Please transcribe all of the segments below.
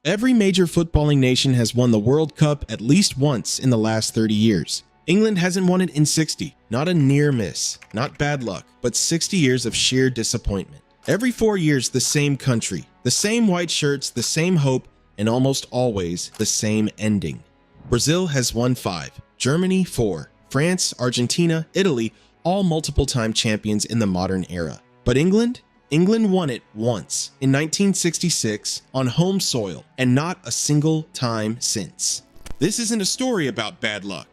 Every major footballing nation has won the World Cup at least once in the last 30 years. England hasn't won it in 60. Not a near miss, not bad luck, but 60 years of sheer disappointment. Every 4 years, the same country, the same white shirts, the same hope, and almost always the same ending. Brazil has won 5, Germany 4, France, Argentina, Italy, all multiple-time champions in the modern era. But England won it once, in 1966, on home soil, and not a single time since. This isn't a story about bad luck.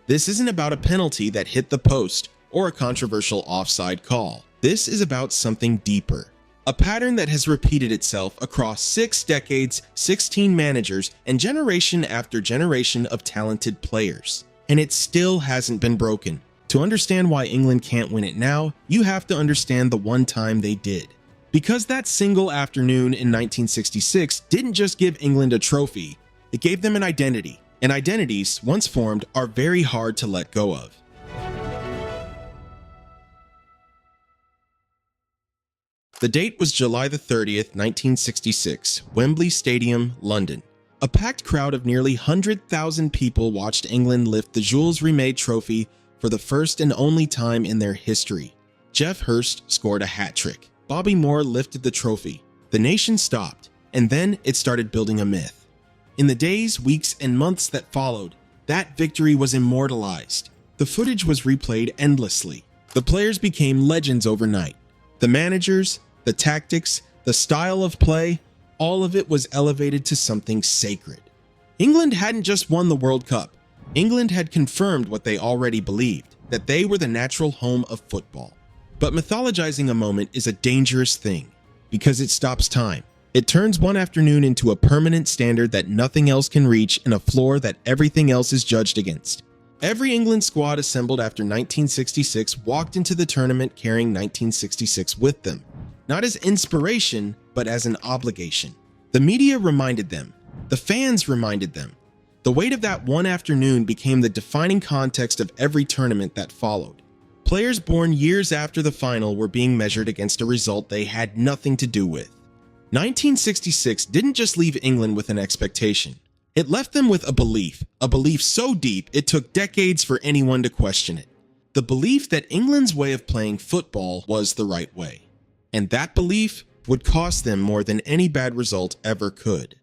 This isn't about a penalty that hit the post or a controversial offside call. This is about something deeper. A pattern that has repeated itself across 6 decades, 16 managers, and generation after generation of talented players. And it still hasn't been broken. To understand why England can't win it now, you have to understand the one time they did. Because that single afternoon in 1966 didn't just give England a trophy, it gave them an identity. And identities, once formed, are very hard to let go of. The date was July the 30th, 1966, Wembley Stadium, London. A packed crowd of nearly 100,000 people watched England lift the Jules Rimet trophy for the first and only time in their history. Geoff Hurst scored a hat trick. Bobby Moore lifted the trophy. The nation stopped, and then it started building a myth. In the days, weeks, and months that followed, that victory was immortalized. The footage was replayed endlessly. The players became legends overnight. The managers, the tactics, the style of play, all of it was elevated to something sacred. England hadn't just won the World Cup. England had confirmed what they already believed, that they were the natural home of football. But mythologizing a moment is a dangerous thing, because it stops time. It turns one afternoon into a permanent standard that nothing else can reach and a floor that everything else is judged against. Every England squad assembled after 1966 walked into the tournament carrying 1966 with them, not as inspiration, but as an obligation. The media reminded them. The fans reminded them. The weight of that one afternoon became the defining context of every tournament that followed. Players born years after the final were being measured against a result they had nothing to do with. 1966 didn't just leave England with an expectation. It left them with a belief so deep it took decades for anyone to question it. The belief that England's way of playing football was the right way. And that belief would cost them more than any bad result ever could.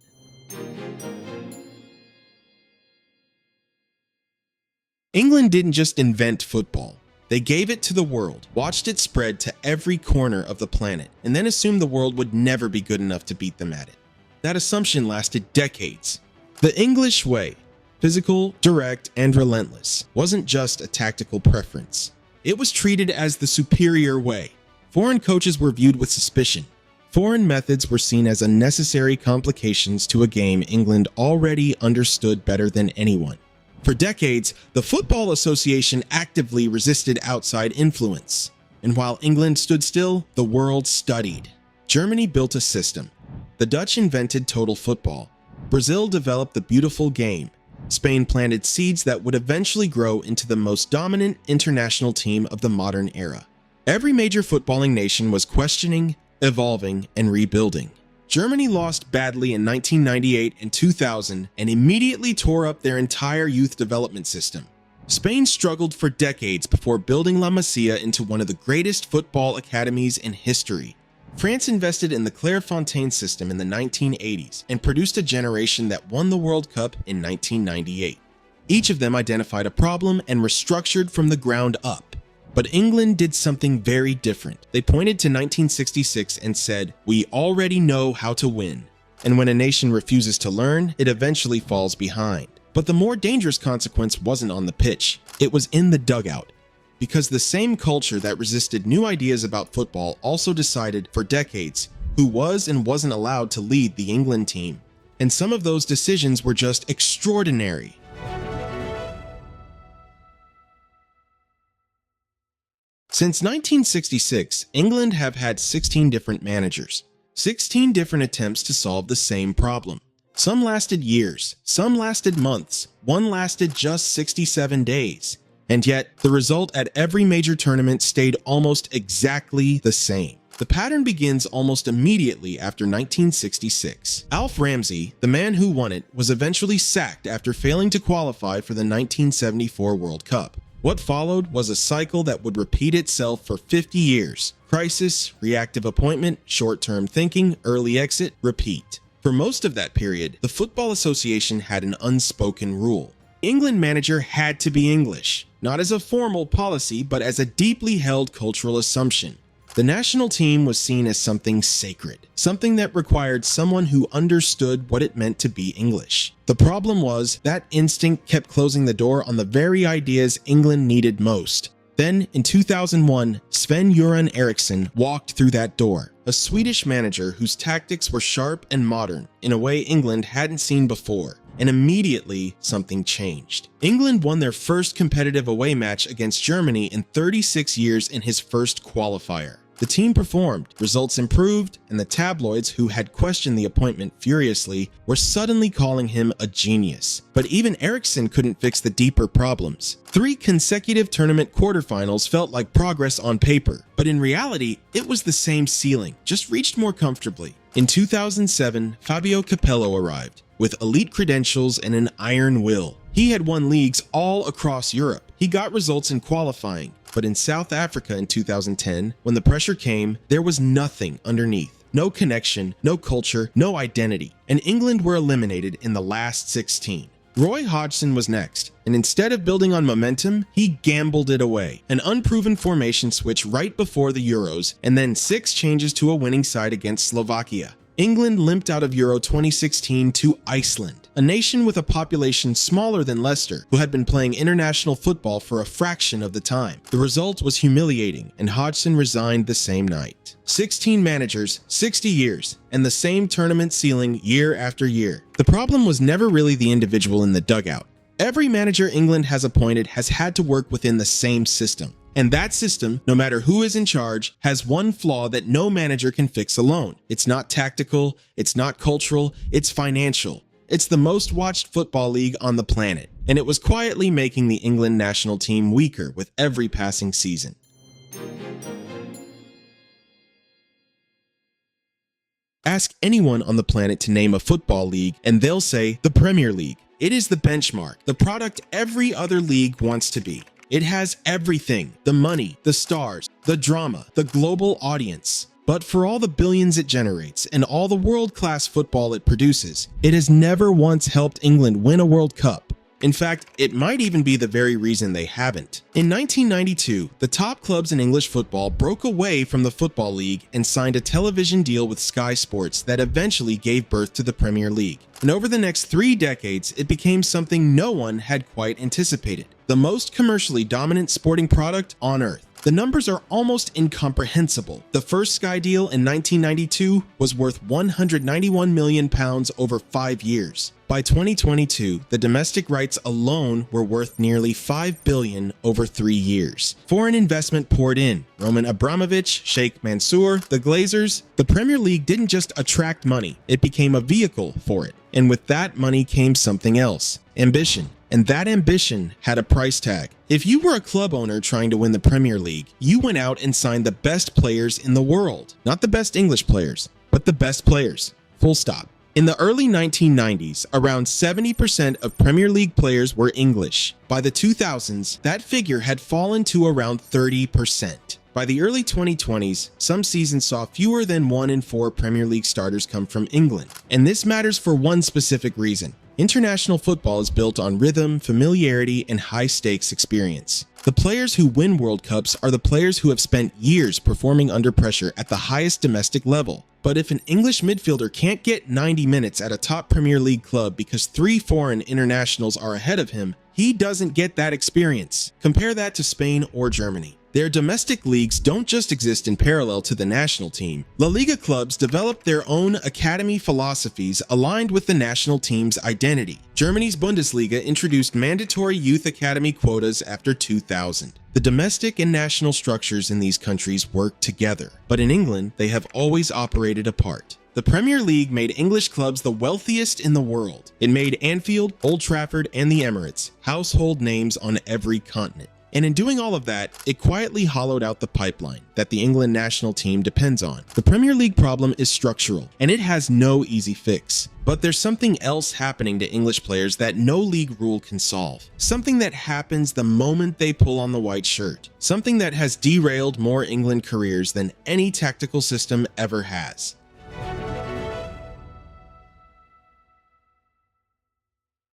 England didn't just invent football. They gave it to the world, watched it spread to every corner of the planet, and then assumed the world would never be good enough to beat them at it. That assumption lasted decades. The English way, physical, direct, and relentless, wasn't just a tactical preference. It was treated as the superior way. Foreign coaches were viewed with suspicion. Foreign methods were seen as unnecessary complications to a game England already understood better than anyone. For decades, the Football Association actively resisted outside influence. And while England stood still, the world studied. Germany built a system. The Dutch invented total football. Brazil developed the beautiful game. Spain planted seeds that would eventually grow into the most dominant international team of the modern era. Every major footballing nation was questioning, evolving, and rebuilding. Germany lost badly in 1998 and 2000 and immediately tore up their entire youth development system. Spain struggled for decades before building La Masia into one of the greatest football academies in history. France invested in the Clairefontaine system in the 1980s and produced a generation that won the World Cup in 1998. Each of them identified a problem and restructured from the ground up. But England did something very different. They pointed to 1966 and said, "We already know how to win." And when a nation refuses to learn, it eventually falls behind. But the more dangerous consequence wasn't on the pitch. It was in the dugout. Because the same culture that resisted new ideas about football also decided for decades who was and wasn't allowed to lead the England team. And some of those decisions were just extraordinary. Since 1966, England have had 16 different managers, 16 different attempts to solve the same problem. Some lasted years, some lasted months, one lasted just 67 days. And yet, the result at every major tournament stayed almost exactly the same. The pattern begins almost immediately after 1966. Alf Ramsey, the man who won it, was eventually sacked after failing to qualify for the 1974 World Cup. What followed was a cycle that would repeat itself for 50 years. Crisis, reactive appointment, short-term thinking, early exit, repeat. For most of that period, the Football Association had an unspoken rule. England manager had to be English, not as a formal policy, but as a deeply held cultural assumption. The national team was seen as something sacred, something that required someone who understood what it meant to be English. The problem was that instinct kept closing the door on the very ideas England needed most. Then, in 2001, Sven-Göran Eriksson walked through that door, a Swedish manager whose tactics were sharp and modern, in a way England hadn't seen before. And immediately, something changed. England won their first competitive away match against Germany in 36 years in his first qualifier. The team performed, results improved, and the tabloids, who had questioned the appointment furiously, were suddenly calling him a genius. But even Eriksson couldn't fix the deeper problems. 3 consecutive tournament quarterfinals felt like progress on paper, but in reality, it was the same ceiling, just reached more comfortably. In 2007, Fabio Capello arrived, with elite credentials and an iron will. He had won leagues all across Europe. He got results in qualifying, but in South Africa in 2010, when the pressure came, there was nothing underneath. No connection, no culture, no identity, and England were eliminated in the last 16. Roy Hodgson was next, and instead of building on momentum, he gambled it away. An unproven formation switch right before the Euros, and then 6 changes to a winning side against Slovakia. England limped out of Euro 2016 to Iceland, a nation with a population smaller than Leicester, who had been playing international football for a fraction of the time. The result was humiliating, and Hodgson resigned the same night. 16 managers, 60 years, and the same tournament ceiling year after year. The problem was never really the individual in the dugout. Every manager England has appointed has had to work within the same system. And that system, no matter who is in charge, has one flaw that no manager can fix alone. It's not tactical, it's not cultural, it's financial. It's the most watched football league on the planet, and it was quietly making the England national team weaker with every passing season. Ask anyone on the planet to name a football league, and they'll say the Premier League. It is the benchmark, the product every other league wants to be. It has everything: the money, the stars, the drama, the global audience. But for all the billions it generates and all the world-class football it produces, it has never once helped England win a World Cup. In fact, it might even be the very reason they haven't. In 1992, the top clubs in English football broke away from the Football League and signed a television deal with Sky Sports that eventually gave birth to the Premier League. And over the next 3 decades, it became something no one had quite anticipated: the most commercially dominant sporting product on earth. The numbers are almost incomprehensible. The first Sky deal in 1992 was worth £191 million over 5 years. By 2022, the domestic rights alone were worth nearly $5 billion over 3 years. Foreign investment poured in. Roman Abramovich, Sheikh Mansour, the Glazers. The Premier League didn't just attract money, it became a vehicle for it. And with that money came something else: ambition. And that ambition had a price tag. If you were a club owner trying to win the Premier League, you went out and signed the best players in the world. Not the best English players, but the best players. Full stop. In the early 1990s, around 70% of Premier League players were English. By the 2000s, that figure had fallen to around 30%. By the early 2020s, some seasons saw fewer than 1 in 4 Premier League starters come from England. And this matters for one specific reason. International football is built on rhythm, familiarity, and high-stakes experience. The players who win World Cups are the players who have spent years performing under pressure at the highest domestic level. But if an English midfielder can't get 90 minutes at a top Premier League club because 3 foreign internationals are ahead of him, he doesn't get that experience. Compare that to Spain or Germany. Their domestic leagues don't just exist in parallel to the national team. La Liga clubs developed their own academy philosophies aligned with the national team's identity. Germany's Bundesliga introduced mandatory youth academy quotas after 2000. The domestic and national structures in these countries work together, but in England, they have always operated apart. The Premier League made English clubs the wealthiest in the world. It made Anfield, Old Trafford, and the Emirates household names on every continent. And in doing all of that, it quietly hollowed out the pipeline that the England national team depends on. The Premier League problem is structural, and it has no easy fix. But there's something else happening to English players that no league rule can solve. Something that happens the moment they pull on the white shirt. Something that has derailed more England careers than any tactical system ever has.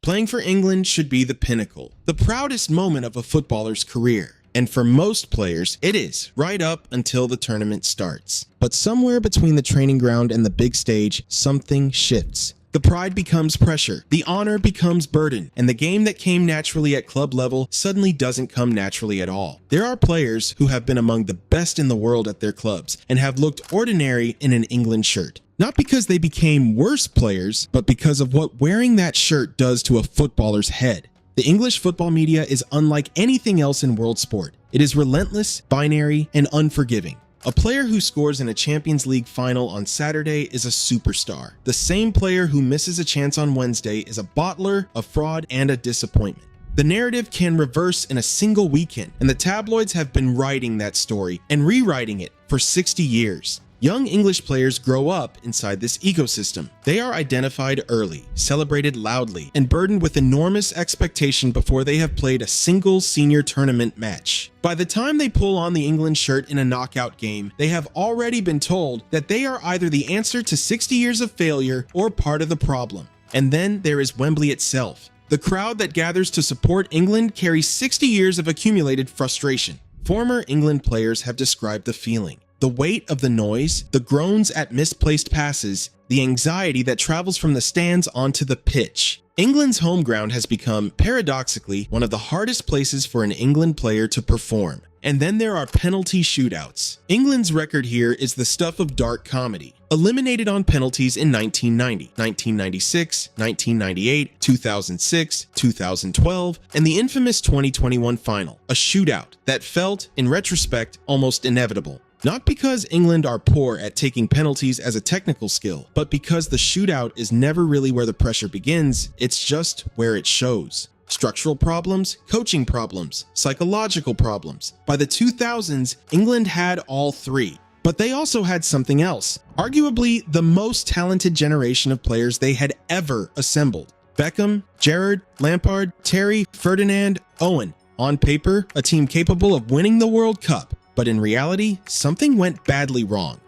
Playing for England should be the pinnacle, the proudest moment of a footballer's career. And for most players, it is, right up until the tournament starts. But somewhere between the training ground and the big stage, something shifts. The pride becomes pressure, the honor becomes burden, and the game that came naturally at club level suddenly doesn't come naturally at all. There are players who have been among the best in the world at their clubs and have looked ordinary in an England shirt. Not because they became worse players, but because of what wearing that shirt does to a footballer's head. The English football media is unlike anything else in world sport. It is relentless, binary, and unforgiving. A player who scores in a Champions League final on Saturday is a superstar. The same player who misses a chance on Wednesday is a bottler, a fraud, and a disappointment. The narrative can reverse in a single weekend, and the tabloids have been writing that story and rewriting it for 60 years. Young English players grow up inside this ecosystem. They are identified early, celebrated loudly, and burdened with enormous expectation before they have played a single senior tournament match. By the time they pull on the England shirt in a knockout game, they have already been told that they are either the answer to 60 years of failure or part of the problem. And then there is Wembley itself. The crowd that gathers to support England carries 60 years of accumulated frustration. Former England players have described the feeling. The weight of the noise, the groans at misplaced passes, the anxiety that travels from the stands onto the pitch. England's home ground has become, paradoxically, one of the hardest places for an England player to perform. And then there are penalty shootouts. England's record here is the stuff of dark comedy. Eliminated on penalties in 1990, 1996, 1998, 2006, 2012, and the infamous 2021 final, a shootout that felt, in retrospect, almost inevitable. Not because England are poor at taking penalties as a technical skill, but because the shootout is never really where the pressure begins, it's just where it shows. Structural problems, coaching problems, psychological problems. By the 2000s, England had all three. But they also had something else, arguably the most talented generation of players they had ever assembled. Beckham, Gerrard, Lampard, Terry, Ferdinand, Owen. On paper, a team capable of winning the World Cup. But in reality, something went badly wrong.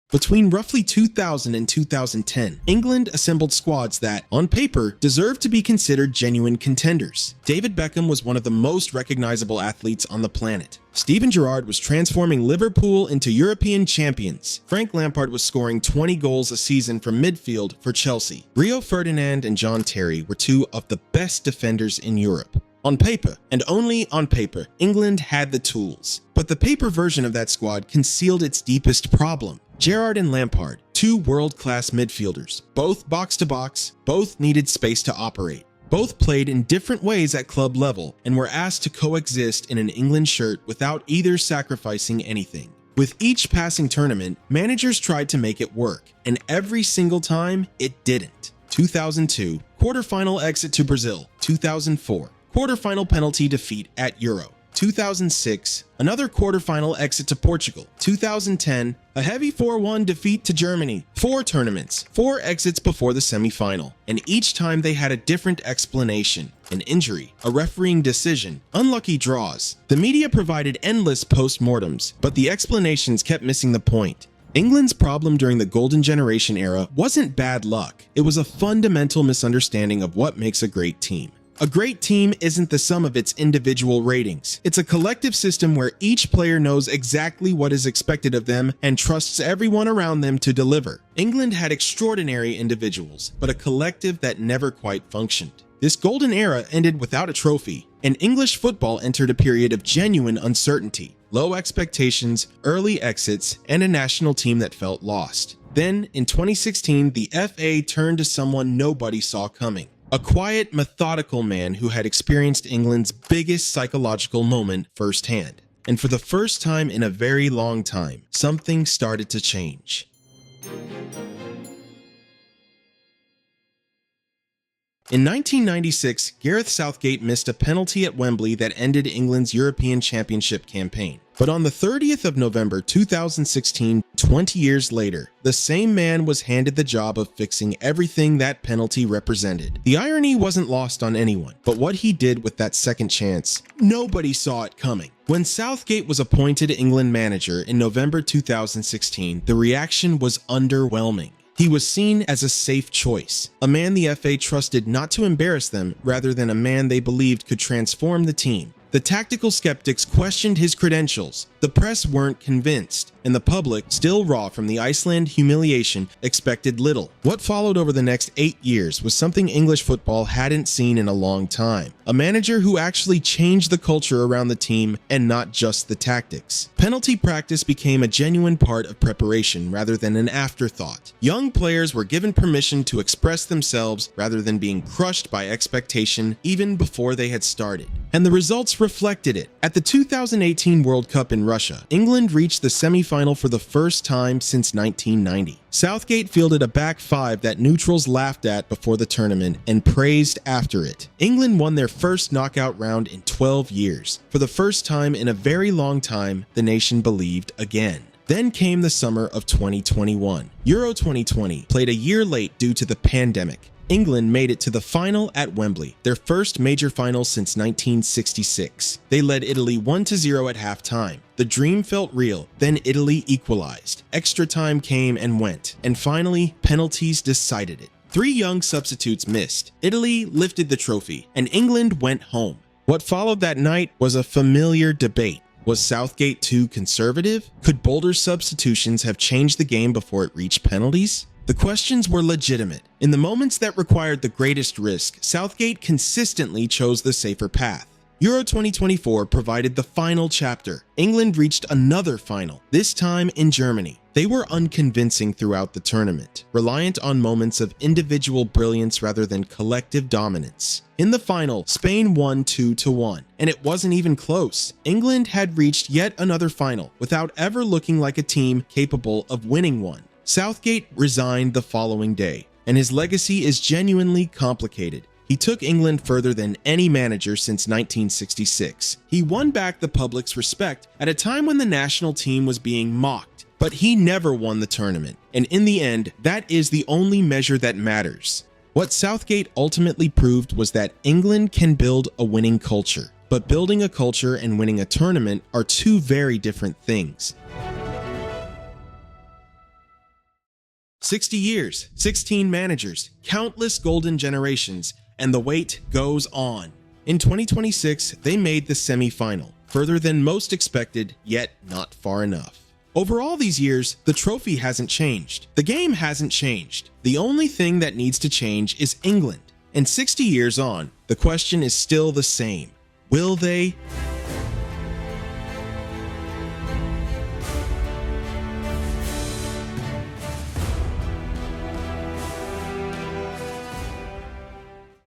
Between roughly 2000 and 2010, England assembled squads that, on paper, deserved to be considered genuine contenders. David Beckham was one of the most recognizable athletes on the planet. Steven Gerrard was transforming Liverpool into European champions. Frank Lampard was scoring 20 goals a season from midfield for Chelsea. Rio Ferdinand and John Terry were two of the best defenders in Europe. On paper, and only on paper, England had the tools. But the paper version of that squad concealed its deepest problem. Gerrard and Lampard, two world-class midfielders, both box-to-box, both needed space to operate. Both played in different ways at club level and were asked to coexist in an England shirt without either sacrificing anything. With each passing tournament, managers tried to make it work, and every single time, it didn't. 2002, quarterfinal exit to Brazil. 2004, quarterfinal penalty defeat at Euro. 2006, another quarterfinal exit to Portugal. 2010, a heavy 4-1 defeat to Germany. 4 tournaments, 4 exits before the semi-final, and each time they had a different explanation. An injury, a refereeing decision, unlucky draws. The media provided endless post-mortems, but the explanations kept missing the point. England's problem during the Golden Generation era wasn't bad luck. It was a fundamental misunderstanding of what makes a great team. A great team isn't the sum of its individual ratings. It's a collective system where each player knows exactly what is expected of them and trusts everyone around them to deliver. England had extraordinary individuals, but a collective that never quite functioned. This golden era ended without a trophy, and English football entered a period of genuine uncertainty, low expectations, early exits, and a national team that felt lost. Then, in 2016, the FA turned to someone nobody saw coming. A quiet, methodical man who had experienced England's biggest psychological moment firsthand. And for the first time in a very long time, something started to change. In 1996, Gareth Southgate missed a penalty at Wembley that ended England's European Championship campaign. But on the 30th of November 2016, 20 years later, the same man was handed the job of fixing everything that penalty represented. The irony wasn't lost on anyone, but what he did with that second chance, nobody saw it coming. When Southgate was appointed England manager in November 2016, the reaction was underwhelming. He was seen as a safe choice, a man the FA trusted not to embarrass them rather than a man they believed could transform the team. The tactical skeptics questioned his credentials, the press weren't convinced, and the public, still raw from the Iceland humiliation, expected little. What followed over the next 8 years was something English football hadn't seen in a long time. A manager who actually changed the culture around the team and not just the tactics. Penalty practice became a genuine part of preparation rather than an afterthought. Young players were given permission to express themselves rather than being crushed by expectation even before they had started. And the results reflected it. At the 2018 World Cup in Russia, England reached the semi-final for the first time since 1990. Southgate fielded a back five that neutrals laughed at before the tournament and praised after it. England won their first knockout round in 12 years. For the first time in a very long time, the nation believed again. Then came the summer of 2021. Euro 2020 played a year late due to the pandemic. England made it to the final at Wembley, their first major final since 1966. They led Italy 1-0 at halftime. The dream felt real, then Italy equalized. Extra time came and went, and finally, penalties decided it. 3 young substitutes missed. Italy lifted the trophy, and England went home. What followed that night was a familiar debate. Was Southgate too conservative? Could bolder substitutions have changed the game before it reached penalties? The questions were legitimate. In the moments that required the greatest risk, Southgate consistently chose the safer path. Euro 2024 provided the final chapter. England reached another final, this time in Germany. They were unconvincing throughout the tournament, reliant on moments of individual brilliance rather than collective dominance. In the final, Spain won 2-1, and it wasn't even close. England had reached yet another final without ever looking like a team capable of winning one. Southgate resigned the following day, and his legacy is genuinely complicated. He took England further than any manager since 1966. He won back the public's respect at a time when the national team was being mocked, but he never won the tournament, and in the end, that is the only measure that matters. What Southgate ultimately proved was that England can build a winning culture, but building a culture and winning a tournament are two very different things. 60 years, 16 managers, countless golden generations, and the wait goes on. In 2026, they made the semi-final, further than most expected, yet not far enough. Over all these years, the trophy hasn't changed. The game hasn't changed. The only thing that needs to change is England. And 60 years on, the question is still the same. Will they?